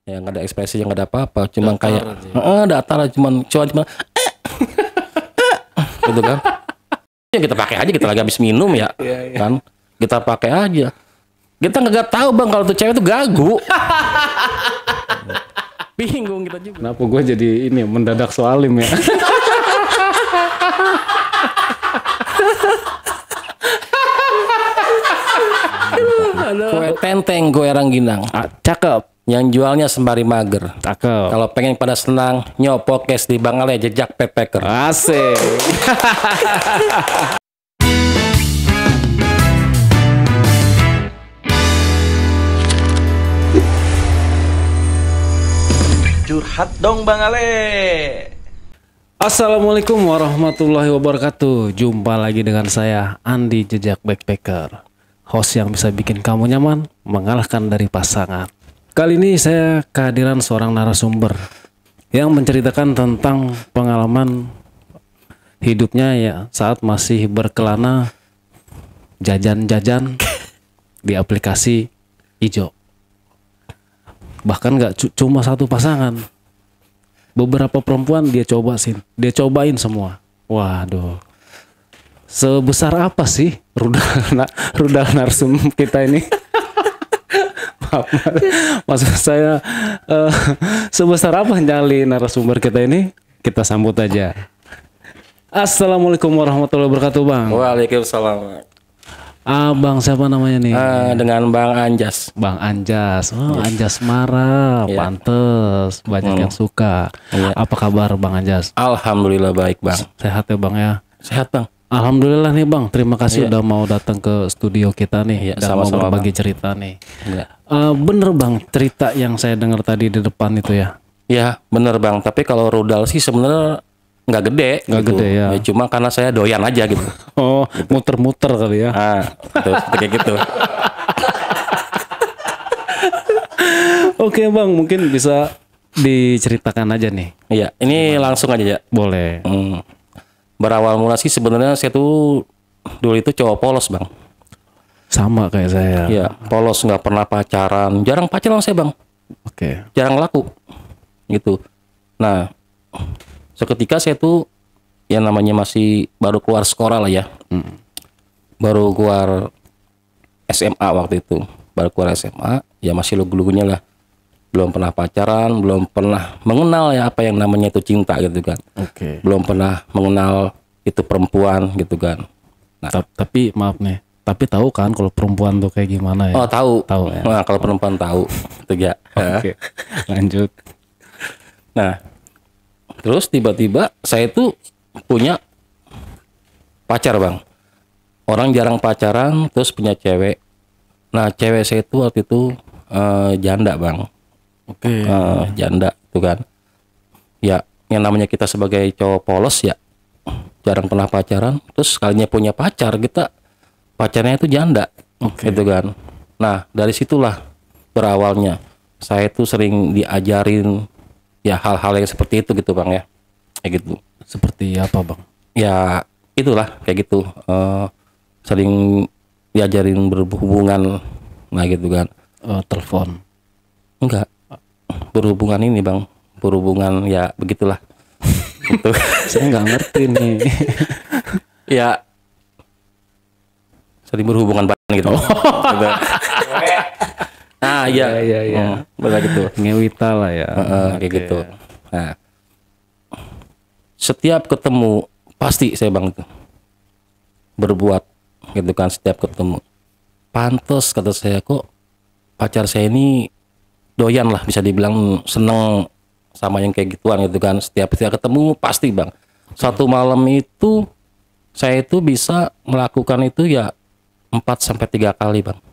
Ya nggak ada ekspresi, yang nggak ada apa-apa, cuma Datar kayak datar aja, cuma gitu kan. Ya kita pakai aja, kita lagi habis minum ya, kan kita pakai aja. Kita nggak tahu bang kalau tuh cewek tuh gagu. Bingung kita juga. Kenapa gue jadi ini mendadak soalim ya? Kue tenteng, kue rangginang. Cakep. Yang jualnya sembari mager. Cakep. Kalau pengen pada senang, nyopokes di Bang Ale jejak backpacker. Asik. Curhat dong Bang Ale. Assalamualaikum warahmatullahi wabarakatuh. Jumpa lagi dengan saya Andi Jejak Backpacker, host yang bisa bikin kamu nyaman, mengalahkan dari pasangan. Kali ini saya kehadiran seorang narasumber yang menceritakan tentang pengalaman hidupnya ya saat masih berkelana jajan-jajan di aplikasi hijau. Bahkan nggak cuma satu pasangan, beberapa perempuan dia cobain semua. Waduh, sebesar apa sih rudal narsum kita ini? Maaf, maksud saya sebesar apa nyali narasumber kita ini? Kita sambut aja. Assalamualaikum warahmatullahi wabarakatuh, Bang. Waalaikumsalam. Bang siapa namanya nih? Dengan Bang Anjas. Bang Anjas. Oh, Anjas marah. Iya. Pantes banyak yang suka. Iya. Apa kabar Bang Anjas? Alhamdulillah baik Bang. Sehat ya Bang ya? Sehat Bang. Alhamdulillah nih Bang. Terima kasih Iya. udah mau datang ke studio kita nih. Iya, dan mau sama-sama, berbagi Bang. cerita nih. Iya. Bener Bang cerita yang saya dengar tadi di depan itu ya? Ya bener Bang. Tapi kalau rudal sih sebenarnya nggak gede. Nggak gitu. gede, ya. Cuma karena saya doyan aja gitu. Oh, muter-muter kali ya? Kayak gitu. Oke Bang, mungkin bisa diceritakan aja nih. Iya. Ini langsung aja ya. Boleh. Berawal mula sih sebenarnya saya tuh dulu itu cowok polos Bang. Sama kayak saya. Iya. Polos, nggak pernah pacaran. Jarang pacaran saya Bang. Oke. Jarang laku gitu. Nah, seketika saya tuh yang namanya masih baru keluar sekolah lah ya, baru keluar SMA waktu itu, baru keluar SMA ya, masih lugu-lugunya lah, belum pernah pacaran, belum pernah mengenal ya apa yang namanya itu cinta gitu kan, Oke. belum pernah mengenal itu perempuan gitu kan. Nah, Tapi maaf nih, tapi tahu kan kalau perempuan tuh kayak gimana ya? oh tahu, Tahu ya. Nah kalau perempuan tahu itu ya. Oke, lanjut. Nah, terus tiba-tiba saya tuh punya pacar Bang. Orang jarang pacaran, terus punya cewek. Nah, cewek saya itu waktu itu janda Bang. Oke. Janda tuh kan. Ya, yang namanya kita sebagai cowok polos ya, jarang pernah pacaran. Terus sekalinya punya pacar, kita pacarnya itu janda. Oke. Gitu kan. Nah, dari situlah berawalnya. Saya tuh sering diajarin ya hal-hal yang seperti itu gitu Bang ya, kayak gitu. Seperti apa Bang? Ya itulah kayak gitu, sering diajarin berhubungan, nah gitu kan. Telepon. Enggak, berhubungan ini Bang, berhubungan ya begitulah. Gitu. Saya nggak ngerti nih. Ya sering berhubungan bareng gitu. Gitu. Nah iya, Iya. benar gitu. Ngewita lah ya. Kayak Oke. gitu. Nah, setiap ketemu pasti saya Bang itu berbuat gitu kan, setiap ketemu. Pantes kata saya, kok pacar saya ini doyan lah, bisa dibilang seneng sama yang kayak gituan gitu kan. Setiap ketemu pasti Bang. Satu malam itu saya itu bisa melakukan itu ya 4 sampai 3 kali Bang.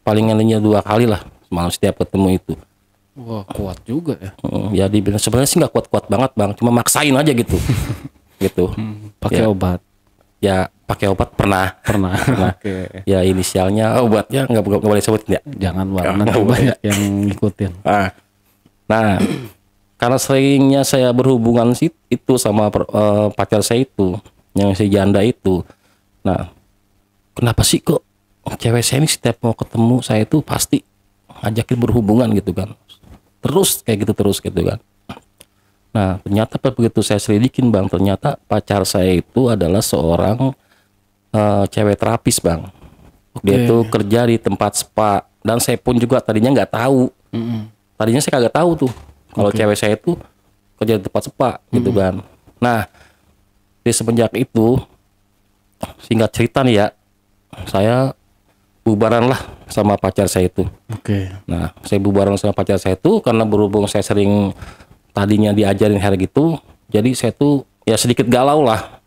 Palingannya 2 kali lah semalam setiap ketemu itu. Wah, kuat juga ya. Ya dibilang sebenarnya sih nggak kuat-kuat banget Bang, cuma maksain aja gitu. Gitu. Pakai Ya. obat. Ya pakai obat pernah. Pernah. Oke. Ya inisialnya obatnya nggak boleh sebutin ya. Jangan Bang, nanti Nggak boleh. banyak yang ngikutin. Nah, karena seringnya saya berhubungan itu sama pacar saya itu, yang si janda itu. Nah, kenapa sih kok cewek saya ini setiap mau ketemu saya itu pasti ngajakin berhubungan gitu kan. terus kayak gitu terus gitu kan. Nah ternyata begitu saya selidikin bang, ternyata pacar saya itu adalah seorang cewek terapis bang. Dia tuh kerja di tempat spa, dan saya pun juga tadinya nggak tahu. Tadinya saya kagak tahu tuh kalau cewek saya itu kerja di tempat spa gitu kan. Nah di semenjak itu, singkat cerita nih ya, saya bubaran lah sama pacar saya itu. Nah saya bubaran sama pacar saya itu karena berhubung saya sering tadinya diajarin hal gitu, jadi saya tuh ya sedikit galau lah.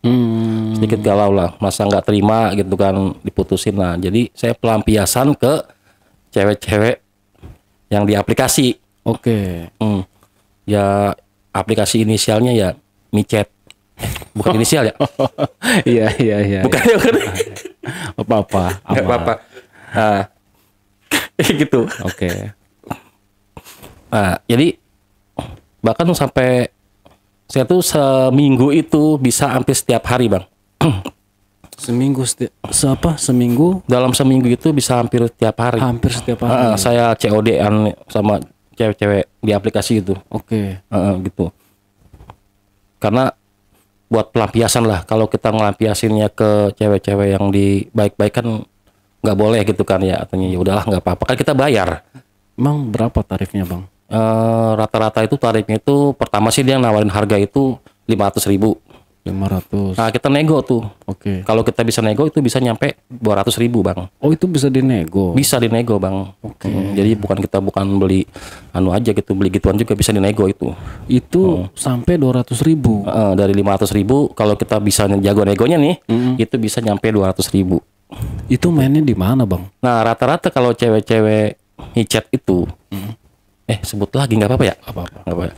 Sedikit galau lah, masa nggak terima gitu kan diputusin lah. Jadi saya pelampiasan ke cewek-cewek yang di aplikasi. Ya aplikasi inisialnya ya micet, bukan inisial ya. Iya. Bukan. Apa-apa. Nggak apa-apa. Nah, gitu. Nah, jadi bahkan sampai saya tuh seminggu itu bisa hampir setiap hari bang. Seminggu? Dalam seminggu itu bisa hampir setiap hari. Hampir setiap hari. Saya COD-an sama cewek-cewek di aplikasi itu. Gitu. Karena buat pelampiasan lah. Kalau kita ngelampiasinnya ke cewek-cewek yang di baik-baik kan nggak boleh gitu kan ya. Artinya ya udahlah nggak apa-apa kan kita bayar. Emang berapa tarifnya bang? Rata-rata itu tarifnya itu pertama sih dia nawarin harga itu 500.000. 500. Nah kita nego tuh. Kalau kita bisa nego itu bisa nyampe 200.000 bang. Oh itu bisa dinego? Bisa dinego bang. Jadi bukan beli anu aja gitu, beli gituan juga bisa dinego itu. Itu sampai 200.000. Dari 500.000 kalau kita bisa jago negonya nih, itu bisa nyampe 200.000. Itu mainnya di mana bang? Nah rata-rata kalau cewek-cewek ngechat itu, sebut lagi nggak apa-apa ya? Apa-apa.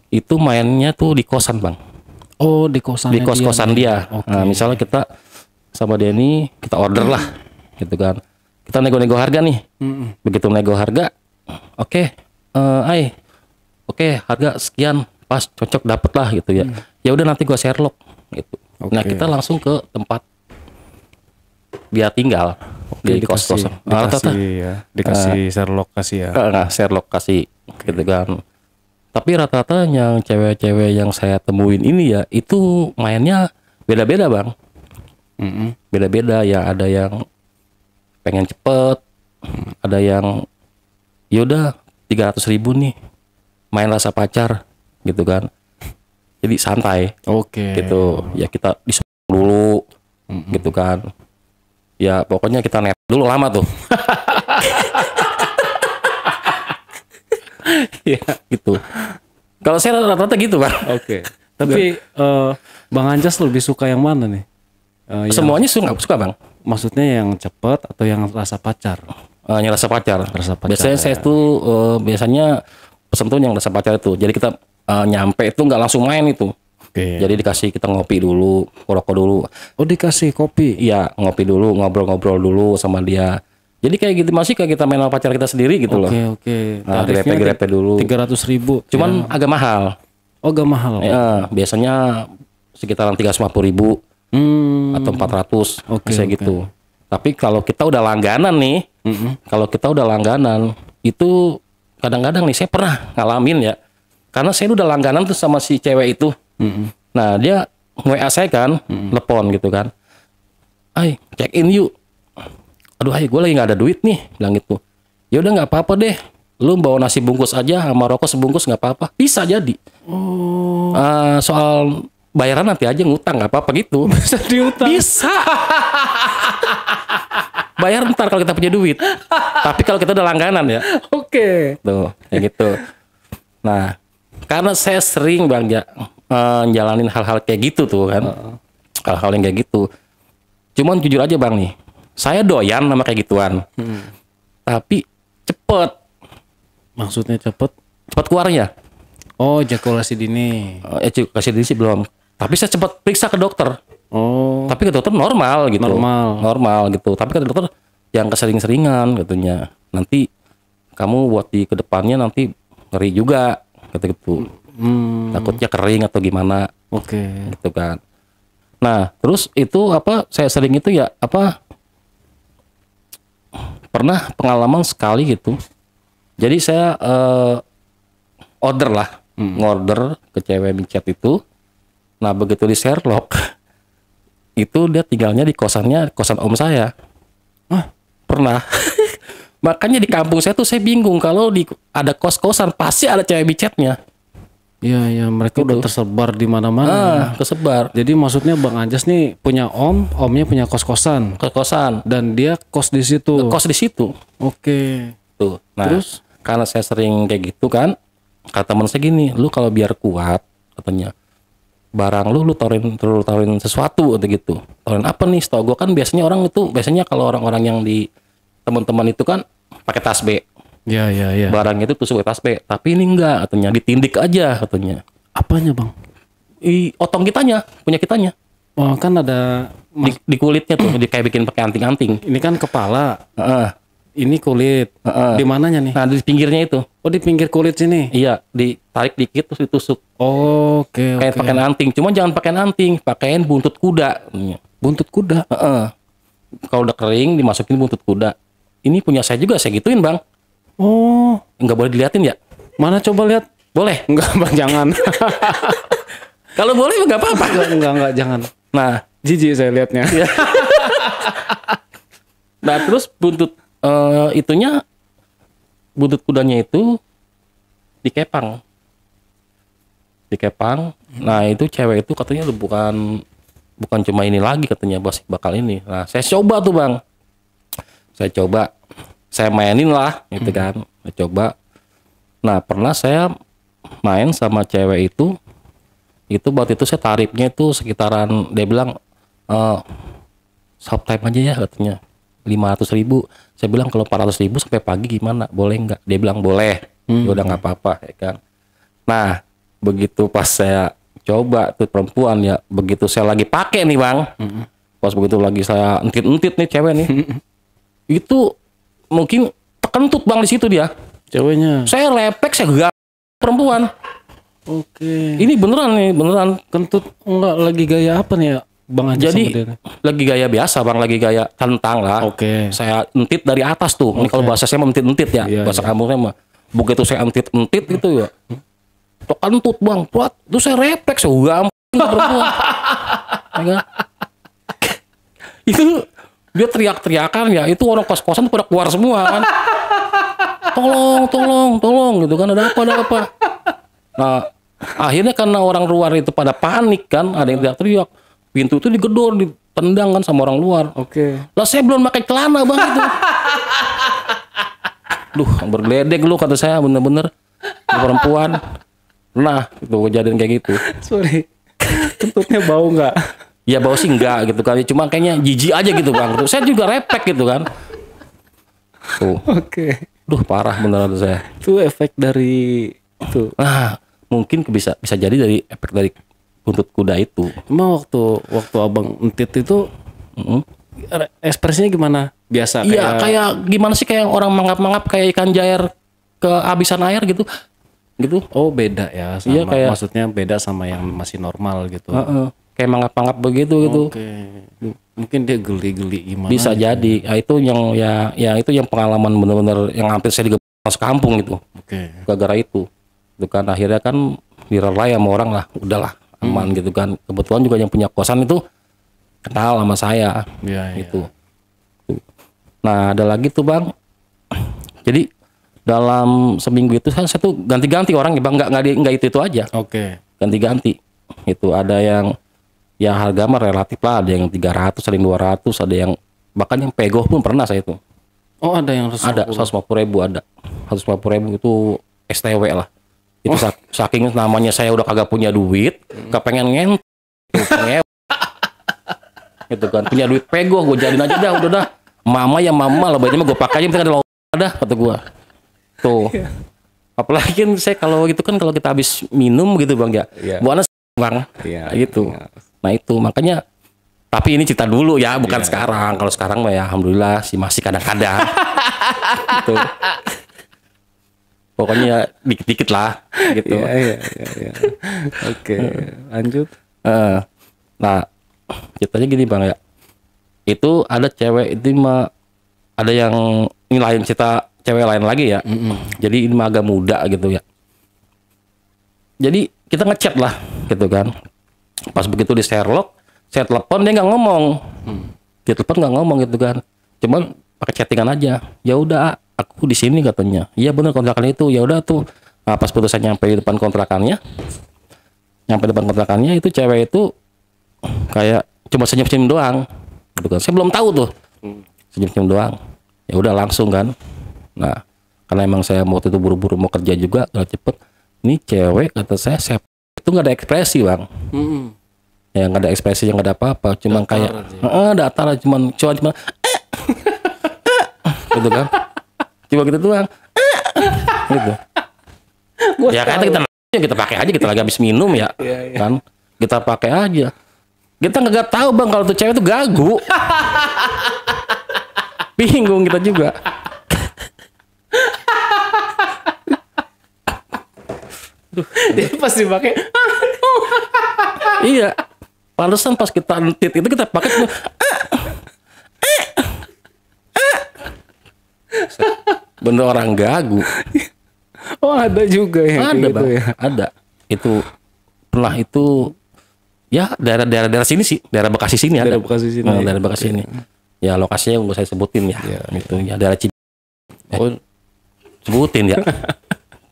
Itu mainnya tuh di kosan bang. Oh di kosan. Di kos-kosan dia. Nah misalnya kita sama Denny kita order lah, gitu kan. Kita nego-nego harga nih. Begitu nego harga, oke, harga sekian, pas cocok dapet lah gitu ya. Ya udah nanti gua Sherlock gitu. Nah kita langsung ke tempat dia tinggal di kos-kosan. Dikasih Sherlock kasih ya. Sherlock kasih gitu kan. Tapi rata-rata yang cewek-cewek yang saya temuin ini ya itu mainnya beda-beda bang. Beda-beda ya, ada yang pengen cepet, ada yang yaudah 300.000 nih main rasa pacar gitu kan. Jadi santai. Gitu ya, kita disuruh dulu gitu kan. Ya pokoknya kita net dulu lama tuh. Ya gitu. Kalau saya rata-rata gitu bang. Tapi Bang Anjas lebih suka yang mana nih? Semuanya suka bang. Maksudnya yang cepat atau yang rasa pacar? Yang rasa pacar. Biasanya saya tuh biasanya pesen tuh yang rasa pacar itu. Jadi kita nyampe itu nggak langsung main itu. Jadi dikasih, kita ngopi dulu, ngerokok dulu. Oh dikasih kopi? Iya, ngopi dulu, ngobrol-ngobrol dulu sama dia. Jadi kayak gitu, masih kayak kita main sama pacar kita sendiri gitu loh. Nah, grepe-grepe dulu. 300.000. Cuman agak mahal. Oh agak mahal. Ya, biasanya sekitaran 350.000 atau 400, kayak gitu. Tapi kalau kita udah langganan nih, itu kadang-kadang nih saya pernah ngalamin ya. Karena saya udah langganan tuh sama si cewek itu. Nah dia WA saya kan, telepon gitu kan. Check in yuk. Aduh gue lagi nggak ada duit nih, bilang gitu. Ya udah nggak apa-apa deh, lu bawa nasi bungkus aja sama rokok sebungkus nggak apa-apa, bisa jadi. Soal bayaran nanti aja ngutang nggak apa-apa gitu. Bisa diutang? Bisa. Bayar ntar kalau kita punya duit. Tapi kalau kita udah langganan ya. Tuh kayak gitu. Nah karena saya sering bang jalanin hal-hal kayak gitu tuh kan, hal-hal yang kayak gitu. Cuman jujur aja bang nih, saya doyan sama kayak gituan. Tapi cepet. Maksudnya cepet keluarnya. Oh ejakulasi dini. Ejakulasi dini sih belum. Tapi saya cepet periksa ke dokter. Tapi ke dokter normal gitu. Normal gitu. Tapi ke dokter yang kesering-seringan katanya. Nanti kamu buat di kedepannya nanti ngeri juga gitu. Takutnya kering atau gimana. Gitu kan. Nah terus itu saya sering itu ya pernah pengalaman sekali gitu. Jadi saya order lah, ngorder ke cewek micet itu. Nah begitu di Sherlock, itu dia tinggalnya di kosan om saya. Pernah. Makanya di kampung saya tuh saya bingung kalau ada kos-kosan pasti ada cewek micetnya. Iya, mereka udah tersebar di mana-mana. Kesebar. Jadi maksudnya Bang Anjas nih punya omnya punya kos-kosan. Kos-kosan. Dan dia kos di situ. Kos di situ. Oke. Tuh. Nah, terus karena saya sering kayak gitu kan, kata teman saya gini, lu kalau biar kuat, katanya, barang lu taruhin sesuatu atau gitu. Taruhin apa nih? Setahu gua kan biasanya kalau orang-orang yang di teman-teman itu kan pakai tas B. Ya. Barang itu tusuk ke tas B. Tapi ini enggak, katanya ditindik aja katanya. Apanya Bang? Otong punya kitanya. Oh kan ada di kulitnya tuh, kayak bikin pakai anting-anting. Ini kan kepala. Ini kulit. Di mananya nih? Nah di pinggirnya itu. Oh di pinggir kulit sini? Iya, ditarik dikit terus ditusuk. Oke. Kayak pakai anting. Cuma jangan pakai anting, pakaiin buntut kuda. Buntut kuda? Kalau udah kering dimasukin buntut kuda. Ini punya saya juga, saya gituin Bang. Oh, nggak boleh diliatin ya? Mana coba lihat? Boleh? Enggak Bang, jangan. Kalau boleh nggak apa-apa. Enggak, jangan. Nah, jijik saya lihatnya. Nah, terus buntut buntut kudanya itu dikepang. Nah, itu cewek itu katanya bukan cuma ini lagi katanya, bakal ini. Nah, saya coba tuh Bang. Saya mainin lah gitu kan. Saya coba. Nah, pernah saya main sama cewek itu waktu itu saya tarifnya itu sekitaran, dia bilang shop time aja ya katanya 500.000. Saya bilang kalau 400.000 sampai pagi gimana, boleh nggak? Dia bilang boleh. Ya udah nggak apa-apa ya kan. Nah begitu pas saya coba tuh perempuan ya, begitu saya lagi pakai nih Bang, pas begitu lagi saya entit nih cewek nih, itu mungkin tekentut Bang di situ dia. Ceweknya. Saya lepek, saya gak perempuan. Oke. Ini beneran kentut. Enggak, lagi gaya apa nih ya Bang Anjas? Jadi lagi gaya biasa Bang, lagi gaya tentang lah. Oke. Saya entit dari atas tuh. Ini kalau bahasa saya mah entit ya. Iya, Bahasa kampungnya mah. Begitu saya entit gitu ya. Tekentut Bang, kuat. Terus saya refleks, saya gampang perempuan. Ya, itu dia teriak-teriakan ya. Itu orang kos-kosan tuh pada keluar semua kan. Tolong gitu kan, ada apa. Nah, akhirnya karena orang luar itu pada panik kan, ada yang teriak-teriak. Pintu itu digedor, ditendang kan sama orang luar. Oke. Lah saya belum pakai celana Bang itu. Duh, bergeledek lu kata saya, bener-bener perempuan. Nah, itu kejadian kayak gitu. Sorry. Kentutnya bau nggak? Ya bau sih enggak gitu kali, cuma kayaknya jijik aja gitu Bang. Tuh, saya juga repek gitu kan. Tuh. Oke. Duh, parah beneran saya. Itu efek dari itu. Nah, mungkin bisa jadi dari efek dari buntut kuda itu. Emang waktu Abang entit itu ekspresinya gimana? Biasa Iya, kayak gimana sih, kayak orang mangap-mangap kayak ikan jair kehabisan air gitu. Oh, beda ya sama, iya, kayak, maksudnya beda sama yang masih normal gitu. Kayak mangap-mangap begitu gitu. Oke. Mungkin dia geli-geli gimana? Bisa gitu. jadi. Ya, itu itu yang pengalaman bener-bener yang hampir saya digebrak kampung itu. Oke. Gara-gara itu. Itu kan akhirnya kan direlai sama orang lah, udahlah aman gitu kan. Kebetulan juga yang punya kosan itu kenal sama saya. Iya, gitu. Nah, ada lagi tuh Bang. Jadi dalam seminggu itu saya tuh ganti-ganti orang ya Bang, nggak itu aja. Oke. Ganti-ganti. Itu ada yang harga mah relatif lah, ada yang 300, ada yang 200, ada yang bahkan yang pegoh pun pernah saya itu. Oh, ada yang 150. Ada 150.000 ada. 150.000 itu STW lah. Itu saking namanya saya udah kagak punya duit, kepengen ngent. Gitu kan, punya duit pegoh, gue jadiin aja dah, udah dah. Mama lah, bajunya gue pakai aja, penting ada kata gue. Tuh. Apalagi kan saya kalau gitu kan, kalau kita habis minum gitu Bang ya. Buana Bang. Iya. Gitu. Nah itu makanya, tapi ini cerita dulu ya, bukan sekarang. Kalau sekarang mah ya alhamdulillah sih masih kadang-kadang. Gitu. Pokoknya dikit-dikit lah gitu. Iya. Oke, lanjut. Nah, ceritanya gini Bang ya. Itu ada cewek itu mah, ada yang ini lain cerita cewek lain lagi ya. Jadi ini mah agak muda gitu ya. Jadi kita ngechat lah gitu kan. Pas begitu di Sherlock, saya telepon dia nggak ngomong. Dia telepon nggak ngomong gitu kan. Cuman pakai chattingan aja. Ya udah, aku di sini katanya. Iya benar kontrakan itu. Ya udah tuh. Nah, pas putusan nyampe di depan kontrakannya, itu cewek itu kayak cuma senyum-senyum doang. Gitu kan. Saya belum tahu tuh. Senyum-senyum doang. Ya udah langsung kan. Nah, karena emang saya waktu itu buru-buru mau kerja juga, udah cepet. Ini cewek kata saya itu nggak ada ekspresi bang. Ya nggak ada ekspresi, yang nggak ada apa-apa, cuma kayak datar aja, cuman gitu kan, cuma gitu doang, gitu. Ya kan kita pakai aja, kita lagi habis minum ya, kan kita pakai aja. Kita nggak tahu bang kalau tuh cewek tuh gagu, bingung kita juga. Dia pasti pakai. Iya. Pantesan pas kita entit itu kita pakai tuh. Bener orang gagu. Oh ada juga ya. Ada gitu bang. ya. Ada. Itu pernah itu ya daerah sini sih, daerah Bekasi sini ada. Daerah Bekasi sini. Daerah Bekasi sini. Ya lokasinya nggak saya sebutin ya. Itu ya daerah Oh, sebutin ya.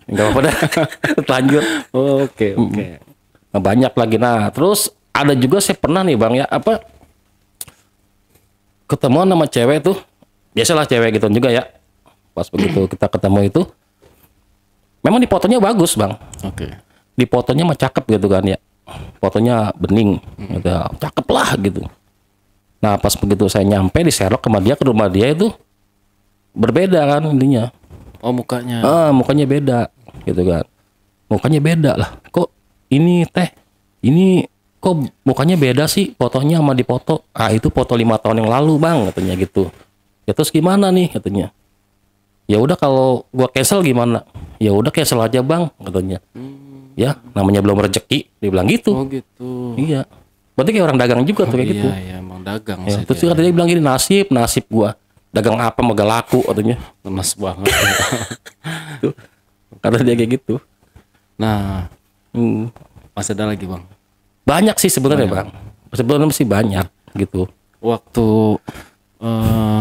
Enggak apa-apa dah. Lanjut. Oke. Nah, banyak lagi. Nah, terus ada juga saya pernah nih bang ya, apa ketemuan sama cewek tuh, biasalah cewek gitu juga ya. Pas begitu kita ketemu itu, memang di fotonya bagus bang. Oke. Di fotonya mah cakep gitu kan ya. Fotonya bening, gitu, cakep lah gitu. Nah pas begitu saya nyampe di Sherlock ke rumah dia itu berbeda kan intinya. Oh mukanya. Mukanya beda gitu kan. Mukanya beda lah. Kok ini kok mukanya beda sih fotonya sama di foto. Itu foto 5 tahun yang lalu bang katanya gitu. Ya terus gimana nih katanya. Ya udah kalau gua cancel gimana? Ya udah cancel aja bang katanya. Ya namanya belum rezeki, dia bilang gitu. Oh gitu. Iya. Berarti kayak orang dagang juga tuh kayak gitu. Iya emang dagang Ya, sih. terus dia katanya bilang gini, nasib gua dagang apa mah gak laku katanya. Lemes banget. Tuh. Kata dia kayak gitu. Nah, masih ada lagi bang. Banyak sih sebenarnya bang. Sebenarnya sih banyak gitu. Waktu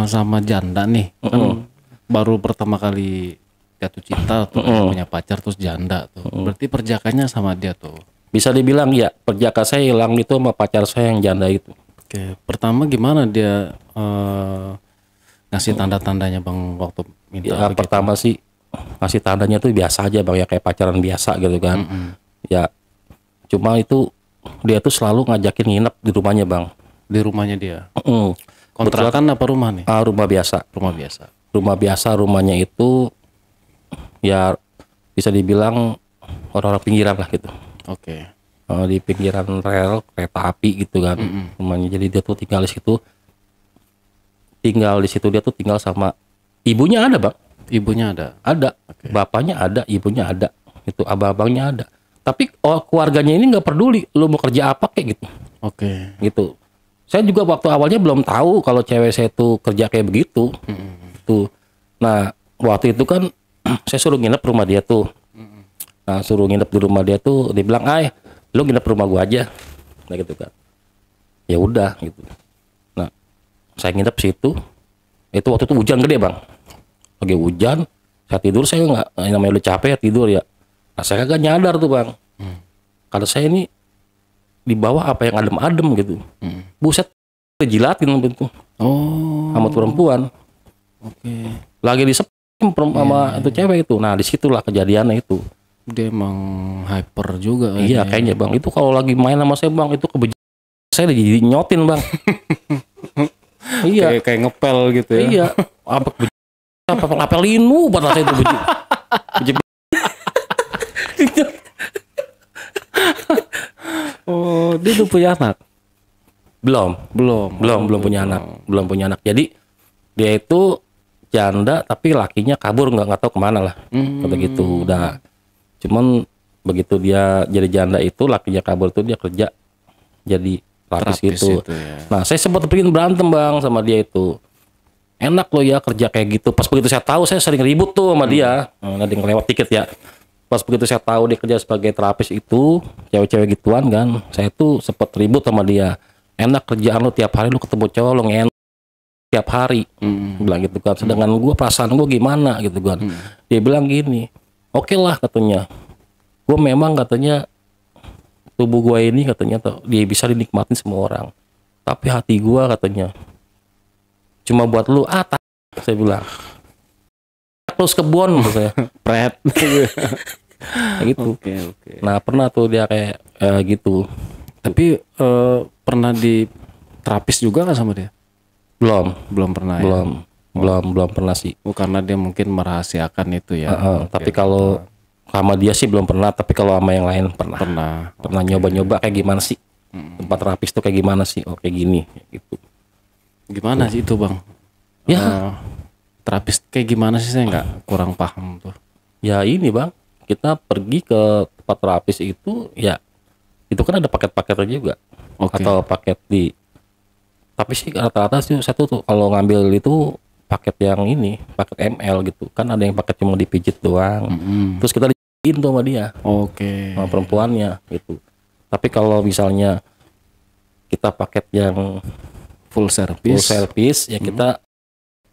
sama janda nih, kan baru pertama kali jatuh cinta tuh punya pacar terus janda tuh. Berarti perjakannya sama dia tuh. Bisa dibilang ya perjaka saya hilang itu sama pacar saya yang janda itu. Oke, pertama gimana dia ngasih tanda-tandanya bang waktu minta Ya begitu? pertama sih ngasih tandanya tuh biasa aja bang ya, kayak pacaran biasa gitu kan. Ya cuma itu dia tuh selalu ngajakin nginep di rumahnya bang. Di rumahnya dia. Kebetulan, Kontrakan apa rumah nih? rumah biasa. Rumah biasa. Rumah biasa, rumahnya itu ya bisa dibilang orang-orang pinggiran lah gitu. Oke. Di pinggiran rel kereta api gitu kan rumahnya. Jadi dia tuh tinggal di situ. Dia tuh tinggal sama ibunya ada bang. Ibunya ada. Ada. Bapaknya ada, ibunya ada. Itu abang-abangnya ada. Tapi keluarganya ini nggak peduli lu mau kerja apa kayak gitu. Oke. Gitu. Saya juga waktu awalnya belum tahu kalau cewek saya tuh kerja kayak begitu. Tuh. Nah, waktu itu kan saya suruh nginep rumah dia tuh. Nah, suruh nginep di rumah dia tuh, dia bilang, lu nginep rumah gua aja." Nah, gitu kan. Ya udah gitu. Nah, saya nginep situ. Itu waktu itu hujan gede, Bang. Lagi hujan, saya tidur, saya nggak, namanya udah capek ya tidur ya. Nah, saya kagak nyadar tuh, Bang. Karena saya ini di bawah apa yang adem-adem gitu. Buset, dijilatin gitu. Oh. Sama perempuan. Oke. Lagi sama itu cewek itu. Nah, disitulah kejadiannya itu. Dia emang hyper juga. Iya, kayaknya Bang. Itu kalau lagi main sama saya Bang, itu saya jadi nyotin Bang. Iya. Kayak ngepel gitu ya. Iya. Apa linu pada saya itu beji. Oh, dia udah punya anak? Belum punya anak. Jadi dia itu janda tapi lakinya kabur nggak tahu kemana lah. Kata gitu udah. Cuman begitu dia jadi janda itu lakinya kabur tuh dia kerja jadi terapis gitu. Itu, ya. Nah saya sempat pengen berantem Bang sama dia itu. enak lo ya kerja kayak gitu. Pas begitu saya tahu, saya sering ribut tuh sama dia. Nanti ngelewat dikit ya. Pas begitu saya tahu dia kerja sebagai terapis itu, cewek-cewek gituan kan, saya tuh sempet ribut sama dia. Enak kerjaan lo tiap hari lo ketemu cowok lo ngenak tiap hari, bilang gitu kan. Sedangkan gue perasaan gue gimana gitu kan. Dia bilang gini, oke lah katanya, gue memang katanya tubuh gue ini katanya dia bisa dinikmatin semua orang, tapi hati gue katanya cuma buat lu. Saya bilang terus kebun gitu saya. Pret. Kayak gitu. Oke. Nah pernah tuh dia kayak gitu. Tapi pernah di terapis juga nggak sama dia? Belum pernah. Belum pernah sih. Karena dia mungkin merahasiakan itu ya. Tapi kalau sama dia sih belum pernah. Tapi kalau sama yang lain pernah. Pernah nyoba-nyoba kayak gimana sih? Tempat terapis tuh kayak gimana sih? Oh kayak gini gitu. Gimana sih itu bang? Ya. Terapis kayak gimana sih, saya nggak kurang paham tuh. Ya ini bang, kita pergi ke tempat terapis itu ya itu kan ada paket-paketnya juga. Atau paket di. Tapi sih rata-rata sih saya tuh kalau ngambil itu paket yang ini, paket ML gitu. Kan ada yang paket cuma dipijit doang. Terus kita diin tuh sama dia. Sama perempuannya gitu. Tapi kalau misalnya kita paket yang full service ya kita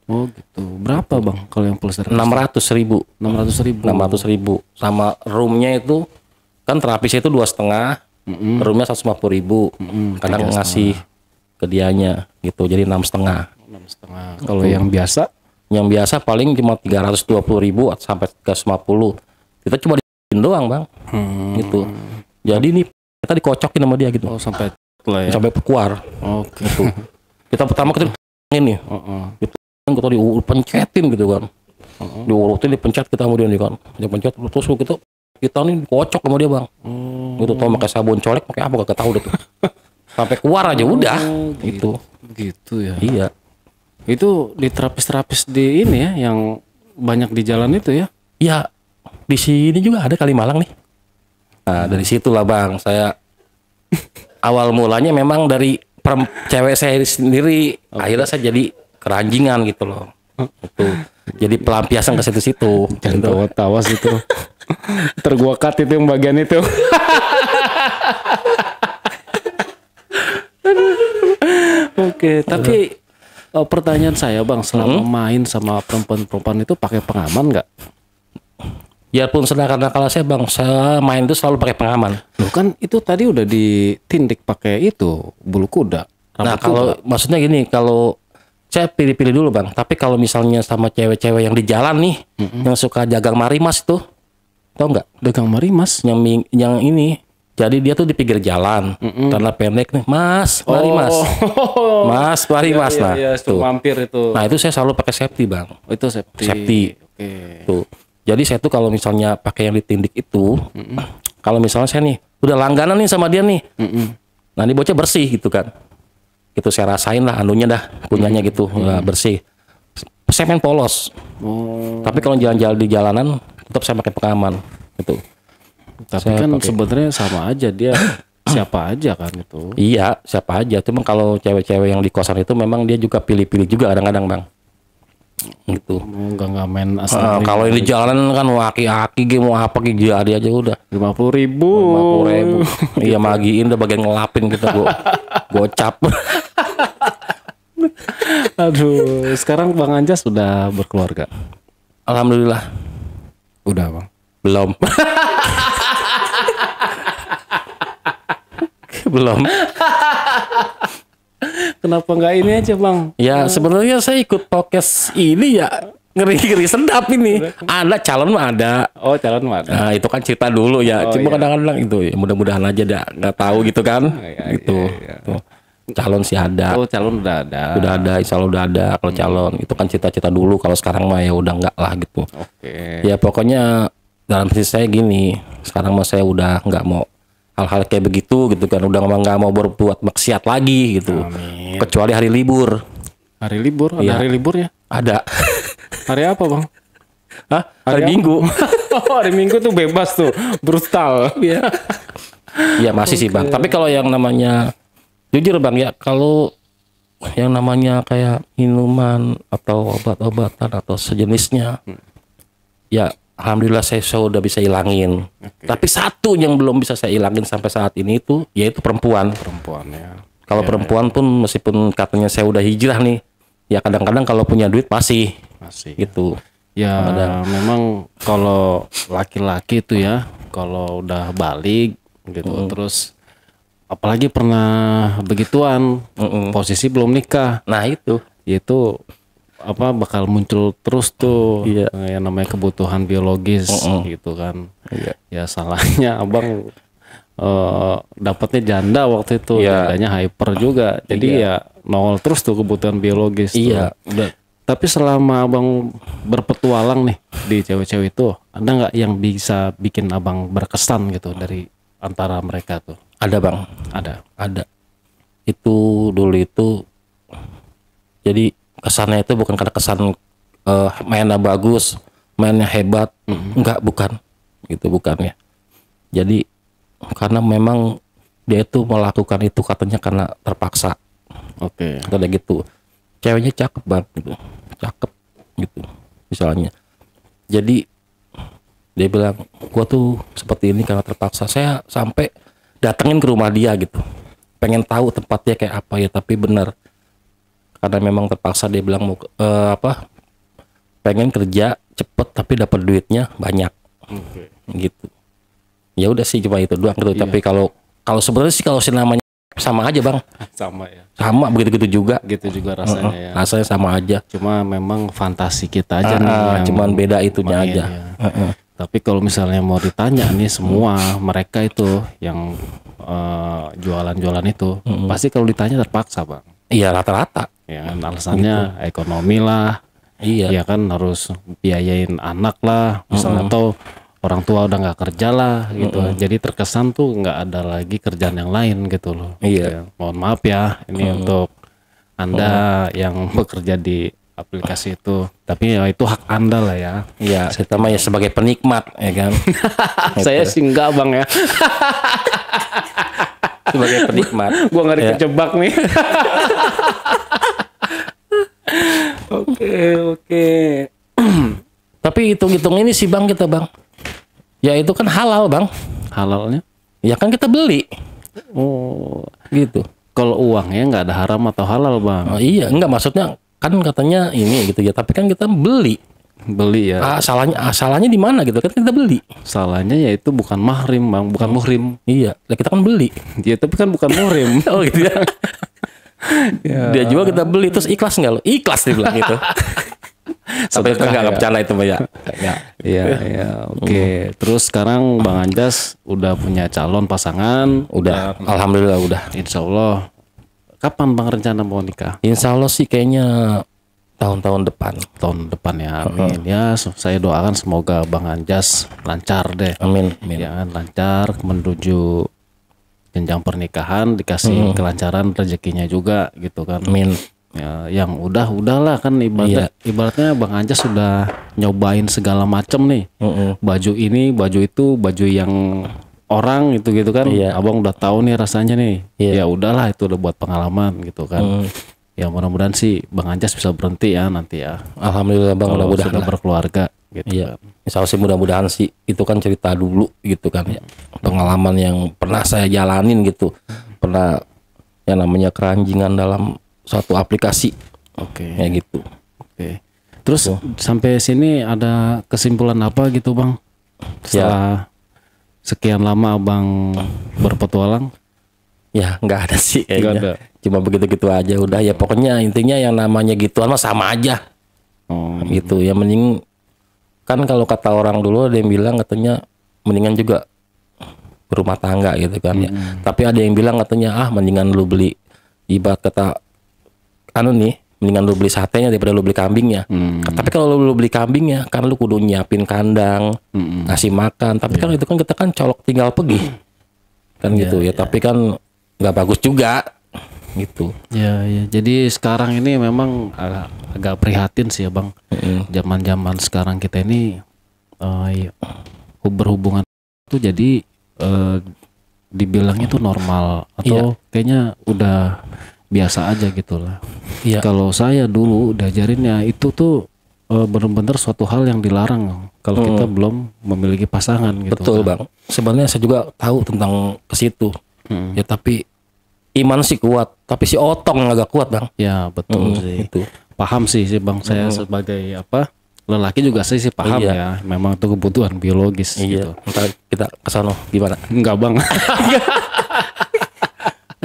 gitu. Berapa bang kalau yang full service? 600.000. 600.000. Sama roomnya itu kan terapisnya itu 2,5. Roomnya 150.000. Kadang ngasih ke dianya gitu. Jadi 6,5. Kalau yang biasa? Yang biasa paling cuma 320.000 sampai 350. Kita cuma diin doang bang. Gitu. Jadi ini kita dikocokin sama dia gitu. Sampai sampai keluar. Gitu. Kita pertama kita ini. Kita dipencetin gitu kan. Diurutin dipencet kita kemudian kan. Dipencet terus kita nih kocok sama dia bang. Gitu tau pakai sabun colek pakai apa gak tahu deh tuh. Sampai keluar aja udah gitu. Gitu ya. Iya. Itu di terapis di ini ya yang banyak di jalan itu ya? Iya. Di sini juga ada Kalimalang nih. Nah, dari situlah bang saya awal mulanya memang dari cewek saya sendiri. Akhirnya saya jadi keranjingan gitu loh. Itu jadi pelampiasan ke situ-situ. Jangan tawa situ. Tergua cut itu yang bagian itu. Oke, tapi pertanyaan saya bang, selama main sama perempuan-perempuan itu pakai pengaman nggak? Ya pun sedangkan saya bang, saya main itu selalu pakai pengaman. Loh kan itu tadi udah ditindik pakai itu bulu kuda. Nah kalau maksudnya gini, kalau saya pilih-pilih dulu bang. Tapi kalau misalnya sama cewek-cewek yang di jalan nih, yang suka jagang marimas itu, tau nggak? Dagang marimas? Yang ini. Jadi dia tuh di pinggir jalan, karena pendek nih, Mas, marimas, Mas, marimas, nah, tuh mampir itu. Nah itu saya selalu pakai safety bang. Itu safety. Tuh. Jadi saya tuh kalau misalnya pakai yang ditindik itu, kalau misalnya saya nih udah langganan nih sama dia nih, nah ini bocah bersih gitu kan, itu saya rasain lah anunya dah punyanya gitu, bersih. Saya main polos. Tapi kalau jalan-jalan di jalanan tetap saya pakai pengaman gitu. Tapi saya kan sebenarnya sama aja dia siapa aja kan itu. Iya siapa aja. Cuma kalau cewek-cewek yang di kosan itu memang dia juga pilih-pilih juga kadang-kadang bang. Gitu. Enggak main asli. Kalau yang di jalanan kan aki-aki mau apa jadi aja udah. 50.000. Iya magiin udah bagian ngelapin kita gocap. Aduh, sekarang Bang Anjas sudah berkeluarga. Alhamdulillah. Udah bang. Belum. Belum. Kenapa nggak ini aja bang? Ya sebenarnya saya ikut podcast ini ya ngeri-ngeri sedap ini. Ada calon mah ada. Oh calon mah ada. Nah itu kan cerita dulu ya. Cuma kadang-kadang itu ya, mudah-mudahan aja dah nggak tahu gitu kan. Gitu. Tuh. Calon sih ada. Oh calon udah ada. Udah ada, insya Allah udah ada. Kalau calon itu kan cita-cita dulu. Kalau sekarang mah ya udah nggak lah gitu. Oke. Ya pokoknya dalam prinsip saya gini. Sekarang mah saya udah nggak mau hal-hal kayak begitu gitu kan, udah nggak mau berbuat maksiat lagi gitu. Amin. Kecuali hari libur. Hari libur? Ada ya. hari liburnya? Ada. Hari apa bang? Hah? Hari Minggu. Hari Minggu tuh bebas tuh, brutal. Iya. Iya masih sih bang. Tapi kalau yang namanya jujur bang ya, kalau yang namanya kayak minuman atau obat-obatan atau sejenisnya, ya alhamdulillah saya udah bisa hilangin. Tapi satu yang belum bisa saya hilangin sampai saat ini itu yaitu perempuan. Perempuan ya. Kalau perempuan pun meskipun katanya saya udah hijrah nih, ya kadang-kadang kalau punya duit masih gitu. Ya memang kalau laki-laki itu ya kalau udah balik gitu terus apalagi pernah begituan posisi belum nikah. Nah itu apa bakal muncul terus tuh yang namanya kebutuhan biologis gitu kan. Ya salahnya abang dapatnya janda waktu itu, jandanya hyper juga. Jadi ya nongol terus tuh kebutuhan biologis tuh. Tapi selama abang berpetualang nih di cewek-cewek itu, ada nggak yang bisa bikin abang berkesan gitu dari antara mereka tuh? ada bang, ada. Itu dulu itu, jadi kesannya itu bukan karena kesan mainnya bagus, mainnya hebat, bukan, gitu bukan ya. Jadi karena memang dia itu melakukan itu katanya karena terpaksa. Katanya gitu. Ceweknya cakep banget gitu, cakep gitu misalnya. Jadi dia bilang gua tuh seperti ini karena terpaksa. Saya sampai datengin ke rumah dia gitu, pengen tahu tempatnya kayak apa ya, tapi benar karena memang terpaksa. Dia bilang mau pengen kerja cepet tapi dapat duitnya banyak, gitu. Ya udah sih cuma itu doang gitu. Tapi kalau sebenarnya sih kalau namanya sama aja bang, sama begitu juga rasanya ya. Rasanya sama aja, cuma memang fantasi kita aja nih, cuman beda itunya aja ya. Tapi kalau misalnya mau ditanya nih semua mereka itu yang jualan-jualan itu pasti kalau ditanya terpaksa bang. Iya rata-rata ya kan, alasannya ekonomi lah, ya kan harus biayain anak lah misalnya, atau orang tua udah nggak kerja lah gitu. Jadi terkesan tuh nggak ada lagi kerjaan yang lain gitu loh. Ya, mohon maaf ya ini untuk Anda yang bekerja di aplikasi itu, tapi ya itu hak Anda lah ya. Iya, saya mah ya sebagai penikmat ya kan. Saya sih enggak bang ya. Sebagai penikmat. Gua nggak dikejebak nih. Oke. Tapi hitung-hitung ini sih bang, kita bang, ya itu kan halal bang. Halalnya? Ya kan kita beli. Oh gitu. Kalau uangnya nggak ada haram atau halal bang? Oh, iya, enggak, maksudnya kan katanya ini gitu ya, tapi kan kita beli ya. Salahnya di mana gitu kan, kita beli. Salahnya yaitu bukan mahrim bang, bukan muhrim. Iya, kita kan beli. Ya tapi kan bukan muhrim. Oh gitu ya. Dia jual kita beli, terus ikhlas nggak lo? Ikhlas dia bilang gitu. Tapi itu nggak bercanda itu Mbak ya. Iya, oke. Terus sekarang Bang Anjas udah punya calon pasangan? Udah, alhamdulillah udah. Insya Allah. Kapan Bang rencana mau nikah? Insya Allah sih kayaknya tahun depan. Tahun depan ya, amin. Ya, saya doakan semoga Bang Anjas lancar deh. Amin. Ya, lancar menuju jenjang pernikahan, dikasih kelancaran rezekinya juga gitu kan. Amin. Ya, yang udahlah kan ibaratnya Bang Anjas sudah nyobain segala macam nih. Baju ini, baju itu, baju yang orang gitu kan. Abang udah tahu nih rasanya nih. Ya udahlah, itu udah buat pengalaman gitu kan. Ya mudah-mudahan sih Bang Anjas bisa berhenti ya nanti ya. Alhamdulillah Bang, mudah-mudahan sudah berkeluarga gitu kan. Misalnya sih mudah-mudahan sih itu kan cerita dulu gitu kan ya. Pengalaman yang pernah saya jalanin gitu. Pernah yang namanya keranjingan dalam suatu aplikasi. Kayak gitu. Terus sampai sini ada kesimpulan apa gitu Bang? Setelah sekian lama Abang berpetualang? Ya nggak ada sih kayaknya. Nggak ada. Cuma begitu-gitu aja udah ya, pokoknya intinya yang namanya gituan mah sama aja. Gitu ya, mending kan kalau kata orang dulu ada yang bilang katanya mendingan juga berumah tangga gitu kan ya. Tapi ada yang bilang katanya mendingan lu beli, ibarat kata mendingan lu beli satenya daripada lu beli kambingnya. Tapi kalau lu beli kambingnya kan lu kudu nyiapin kandang, ngasih makan. Tapi kan itu kan kita kan colok tinggal pergi kan gitu ya. Tapi kan nggak bagus juga gitu. Ya. Jadi sekarang ini memang agak prihatin sih ya Bang. Zaman-zaman sekarang kita ini berhubungan itu jadi dibilangnya tuh normal atau kayaknya udah biasa aja gitu lah. Iya. Kalau saya dulu diajarinnya itu tuh benar-benar suatu hal yang dilarang kalau kita belum memiliki pasangan gitu. Betul kan. Bang. Sebenarnya saya juga tahu tentang ke situ. Ya tapi iman sih kuat, tapi si otong yang agak kuat Bang. Ya betul sih. Itu. Paham sih Bang, saya sebagai apa lelaki juga saya sih paham Iya. ya. Memang itu kebutuhan biologis gitu. Iya. Ntar kita ke sana gimana? Enggak Bang.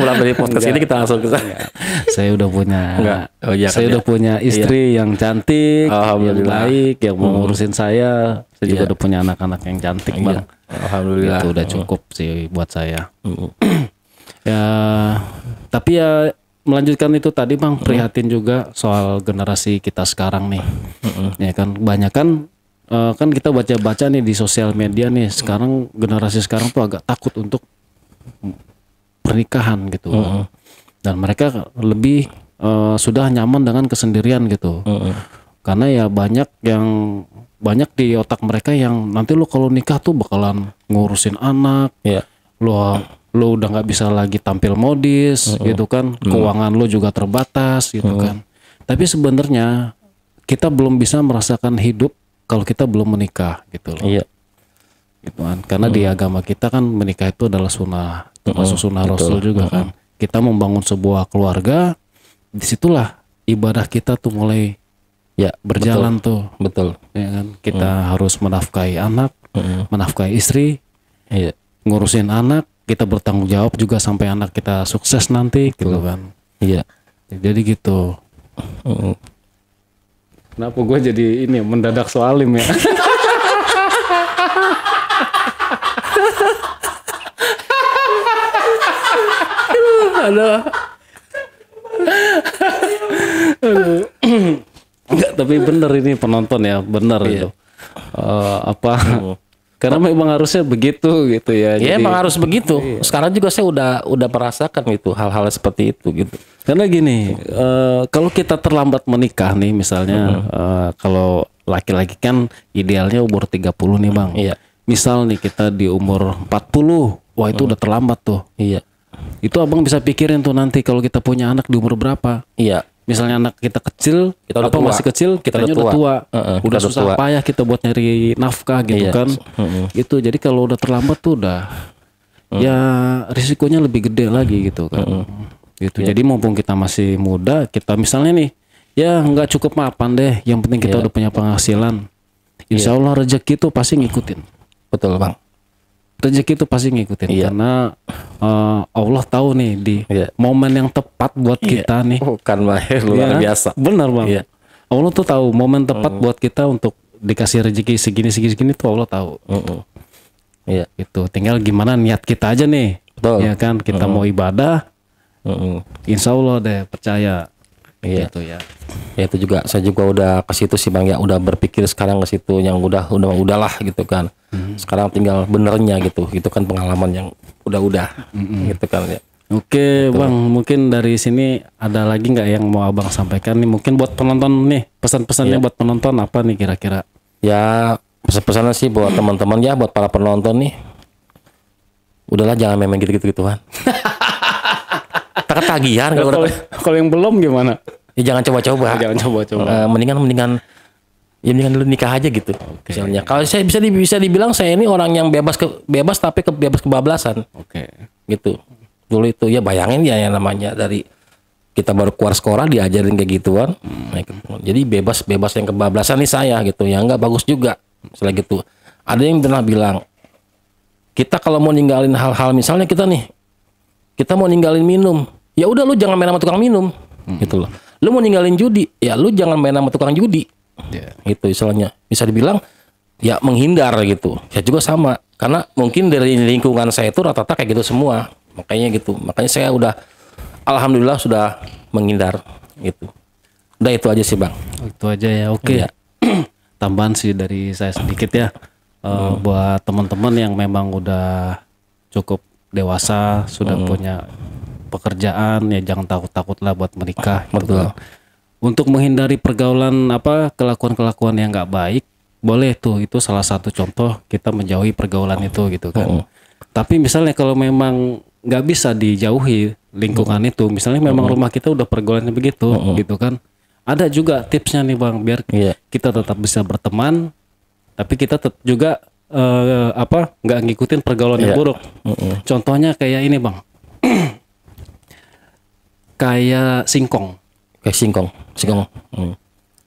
Mulai dari podcast ini kita langsung ke sana. Saya udah punya Enggak. Oh, iya kan, saya udah ya. punya istri yang cantik, yang Alhamdulillah. baik, yang mau ngurusin saya. Saya juga udah punya anak-anak yang cantik Bang. Alhamdulillah. Itu udah cukup sih buat saya. Ya, tapi ya melanjutkan itu tadi Bang, prihatin juga soal generasi kita sekarang nih. Ya kan banyak kan kita baca-baca nih di sosial media nih, sekarang generasi sekarang tuh agak takut untuk pernikahan gitu. Dan mereka lebih sudah nyaman dengan kesendirian gitu. Karena ya banyak di otak mereka yang nanti lo kalau nikah tuh bakalan ngurusin anak. Iya. Lo udah nggak bisa lagi tampil modis gitu kan, keuangan lo juga terbatas gitu kan. Tapi sebenarnya kita belum bisa merasakan hidup kalau kita belum menikah gitu loh. Iya. Gitu kan. Karena di agama kita kan menikah itu adalah sunnah, termasuk sunnah Rasul juga kan. Kita membangun sebuah keluarga, disitulah ibadah kita tuh mulai Ya, berjalan tuh. betul. Ya kan? Kita harus menafkahi anak, menafkahi istri, Iya. ngurusin anak, kita bertanggung jawab juga sampai anak kita sukses nanti gitu kan. Iya. Jadi gitu. Kenapa gue jadi ini mendadak soalim ya? Aduh. Enggak, tapi bener ini penonton ya, bener itu. Apa? Karena memang harusnya begitu gitu ya. Ya Jadi- emang harus begitu. Sekarang juga saya udah merasakan gitu hal-hal seperti itu gitu. Karena gini, kalau kita terlambat menikah nih misalnya, kalau laki-laki kan idealnya umur 30 nih Bang. Iya. Misal nih kita di umur 40, wah itu udah terlambat tuh. Iya. Itu abang bisa pikirin tuh nanti kalau kita punya anak di umur berapa. Iya. Misalnya anak kita kecil, Kita udah apa tua. masih kecil, Kita kitanya udah udah tua. Kita Udah udah susah tua. payah kita buat nyari nafkah gitu Iya. kan. Gitu. Jadi kalau udah terlambat tuh udah ya risikonya lebih gede lagi gitu kan. Gitu. Jadi mumpung kita masih muda, kita misalnya nih ya nggak cukup mapan deh, yang penting kita udah punya penghasilan. Insya Allah rezeki tuh pasti ngikutin. Betul Bang. Rezeki itu pasti ngikutin karena Allah tahu nih di momen yang tepat buat kita nih. Bukan Mahir luar Iya, biasa. Benar Bang. Iya. Allah tuh tahu momen tepat buat kita untuk dikasih rezeki segini tuh Allah tahu. Iya. Itu tinggal gimana niat kita aja nih. Betul. Ya kan kita mau ibadah, insya Allah deh percaya. Iya. Gitu ya. Ya itu juga saya juga udah ke situ sih Bang ya, udah berpikir sekarang ke situ yang udahlah gitu kan. Sekarang tinggal benernya gitu. Itu kan pengalaman yang udah gitu kan ya. Oke Bang, mungkin dari sini ada lagi nggak yang mau Abang sampaikan nih? Mungkin buat penonton nih, pesan-pesannya buat penonton apa nih kira-kira? Ya pesan-pesannya sih buat teman-teman ya, buat para penonton nih. Udahlah jangan main gitu-gituan. Tak ketagihan kalau udah. Kalau yang belum gimana? Ya jangan coba-coba. Jangan coba-coba. Mendingan dulu nikah aja gitu. Misalnya kalau saya bisa dibilang saya ini orang yang bebas tapi bebas kebablasan Oke. gitu. Dulu itu ya bayangin ya yang namanya dari kita baru keluar sekolah diajarin kayak gituan. Nah, gitu. Jadi bebas yang kebablasan nih saya gitu. Ya nggak bagus juga. Misalnya gitu. Ada yang pernah bilang kita kalau mau ninggalin hal-hal misalnya kita mau ninggalin minum, ya udah lu jangan main sama tukang minum, gitu loh. Lu mau ninggalin judi, ya lu jangan main sama tukang judi, gitu istilahnya. Bisa dibilang ya menghindar gitu. Ya juga sama, karena mungkin dari lingkungan saya itu rata-rata kayak gitu semua, makanya gitu. Makanya saya udah alhamdulillah sudah menghindar, gitu. Udah itu aja sih Bang. Itu aja ya. Oke. Iya. Tambahan sih dari saya sedikit ya. Buat teman-teman yang memang udah cukup dewasa, sudah punya pekerjaan, ya jangan takut-takut lah buat menikah. Gitu Betul. kan. Untuk menghindari pergaulan kelakuan-kelakuan yang nggak baik, boleh tuh, itu salah satu contoh kita menjauhi pergaulan itu gitu kan. Tapi misalnya kalau memang nggak bisa dijauhi, lingkungan itu. Misalnya memang rumah kita udah pergaulannya begitu, gitu kan. Ada juga tipsnya nih Bang, biar Iya. kita tetap bisa berteman, tapi kita tetap juga nggak ngikutin pergaulan yang Iya. buruk. Contohnya kayak ini Bang, kayak singkong. Kayak singkong.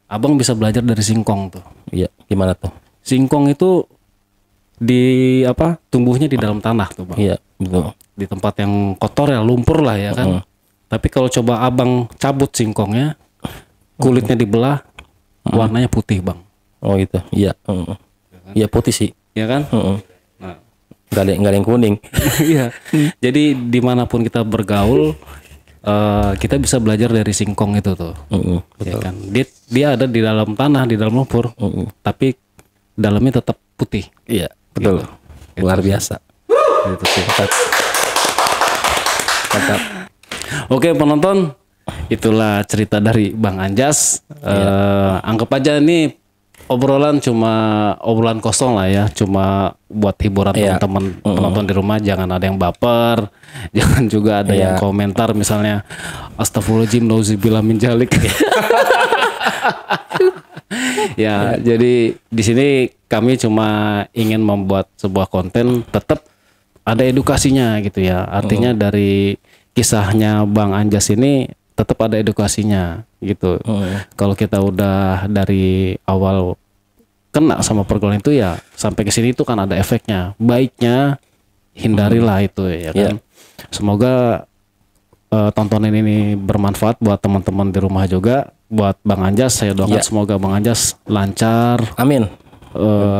Abang bisa belajar dari singkong tuh. Iya, gimana tuh? Singkong itu tumbuhnya di dalam tanah tuh Bang. Iya, betul. Di tempat yang kotor ya, lumpur lah ya kan. Tapi kalau coba abang cabut singkongnya, kulitnya dibelah, warnanya putih Bang. Oh gitu. Iya. Iya putih sih. Ya kan? Nah. Gak ada yang kuning. Iya. Jadi dimanapun kita bergaul, kita bisa belajar dari singkong itu tuh. Ya kan? Dia ada di dalam tanah, di dalam lumpur, tapi dalamnya tetap putih. Iya, betul. Luar biasa. Gitu sih. Mantap. Oke penonton, itulah cerita dari Bang Anjas. Anggap aja ini obrolan kosong lah ya, cuma buat hiburan teman-teman penonton di rumah. Jangan ada yang baper, jangan juga ada yang komentar misalnya astagfirullahaladzim nauzubillah min dzalik. Ya, jadi di sini kami cuma ingin membuat sebuah konten tetap ada edukasinya gitu ya. Artinya dari kisahnya Bang Anjas ini tetap ada edukasinya gitu. Kalau kita udah dari awal kena sama pergaulan itu ya sampai ke sini itu kan ada efeknya. Baiknya hindarilah itu ya kan. Semoga tontonan ini bermanfaat buat teman-teman di rumah juga. Buat Bang Anjas saya doakan semoga Bang Anjas lancar. Amin.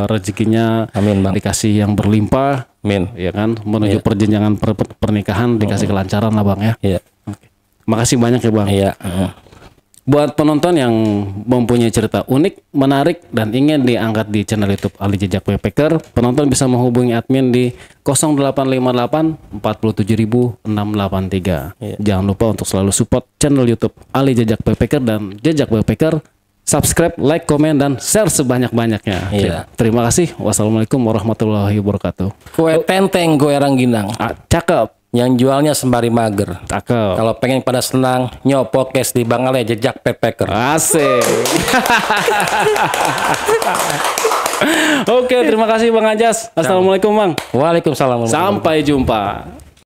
Rezekinya Amin Bang. dikasih yang berlimpah. Amin. Ya kan menuju perjenjangan pernikahan dikasih kelancaran lah Bang ya. Iya. Makasih banyak ya Bang. Iya. Buat penonton yang mempunyai cerita unik, menarik, dan ingin diangkat di channel YouTube Ali Jejak Backpacker, penonton bisa menghubungi admin di 0858 47683. Jangan lupa untuk selalu support channel YouTube Ali Jejak Backpacker dan Jejak Backpacker. Subscribe, like, komen, dan share sebanyak-banyaknya. Iya. Terima kasih. Wassalamualaikum warahmatullahi wabarakatuh. Kue tenteng, kue rangginang. Cakep. Yang jualnya sembari mager. Cakep. Kalau pengen pada senang, nyopokes di Bang Ale Jejak Backpacker. Asik. Oke, terima kasih Bang Anjas. Assalamualaikum Bang. Waalaikumsalam. Sampai jumpa.